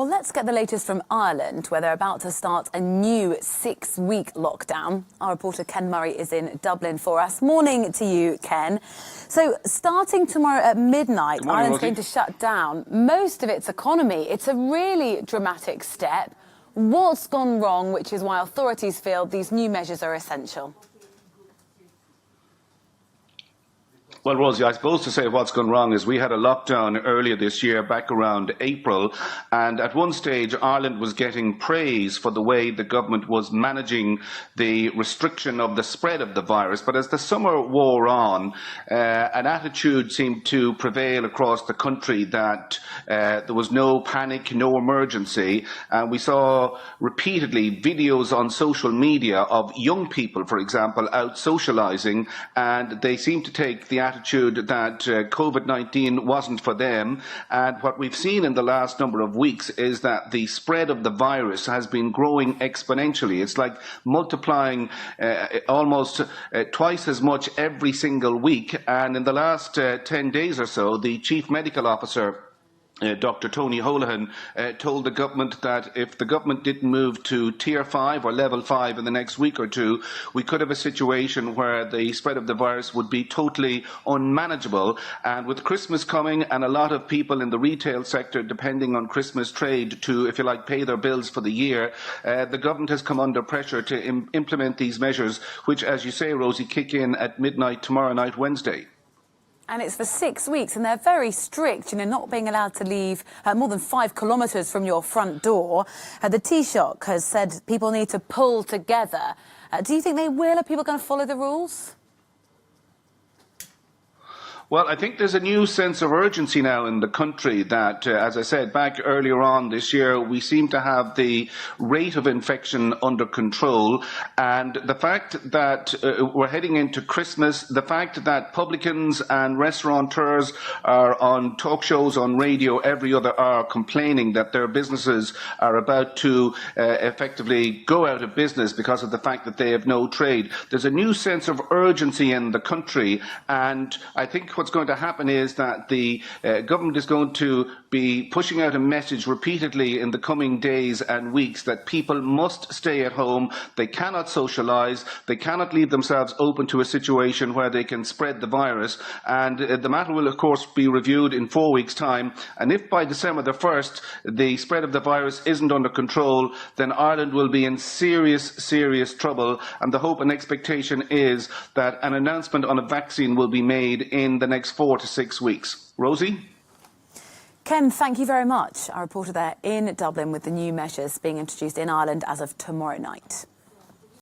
Well, let's get the latest from Ireland, where they're about to start a new 6-week lockdown. Our reporter Ken Murray is in Dublin for us. Morning to you, Ken. So, starting tomorrow at midnight, Morning, Ireland's Rosie. going to shut down most of its economy. It's a really dramatic step. What's gone wrong, which is why authorities feel these new measures are essential? Well, Rosie, I suppose to say what's gone wrong is we had a lockdown earlier this year, back around April, and at one stage Ireland was getting praise for the way the government was managing the restriction of the spread of the virus. But as the summer wore on, an attitude seemed to prevail across the country that there was no panic, no emergency. And we saw repeatedly videos on social media of young people, for example, out socialising, and they seemed to take the attitude that COVID-19 wasn't for them. And what we've seen in the last number of weeks is that the spread of the virus has been growing exponentially. It's like multiplying almost twice as much every single week. And in the last 10 days or so, the chief medical officer, Dr. Tony Holohan, told the government that if the government didn't move to Tier 5 or Level 5 in the next week or two, we could have a situation where the spread of the virus would be totally unmanageable. And with Christmas coming and a lot of people in the retail sector depending on Christmas trade to, if you like, pay their bills for the year, the government has come under pressure to implement these measures, which, as you say, Rosie, kick in at midnight tomorrow night, Wednesday. And it's for 6 weeks, and they're very strict, not being allowed to leave more than 5 kilometres from your front door. The Taoiseach has said people need to pull together. Do you think they will? Are people going to follow the rules? Well, I think there's a new sense of urgency now in the country that, as I said, back earlier on this year, we seem to have the rate of infection under control. And the fact that we're heading into Christmas, the fact that publicans and restaurateurs are on talk shows on radio every other hour complaining that their businesses are about to effectively go out of business because of the fact that they have no trade. There's a new sense of urgency in the country, and I think what's going to happen is that the government is going to be pushing out a message repeatedly in the coming days and weeks that people must stay at home, they cannot socialise, they cannot leave themselves open to a situation where they can spread the virus. And the matter will, of course, be reviewed in 4 weeks' time. And if by December the 1st the spread of the virus isn't under control, then Ireland will be in serious, serious trouble. And the hope and expectation is that an announcement on a vaccine will be made in the next 4 to 6 weeks. Rosie? Ken, thank you very much. Our reporter there in Dublin with the new measures being introduced in Ireland as of tomorrow night.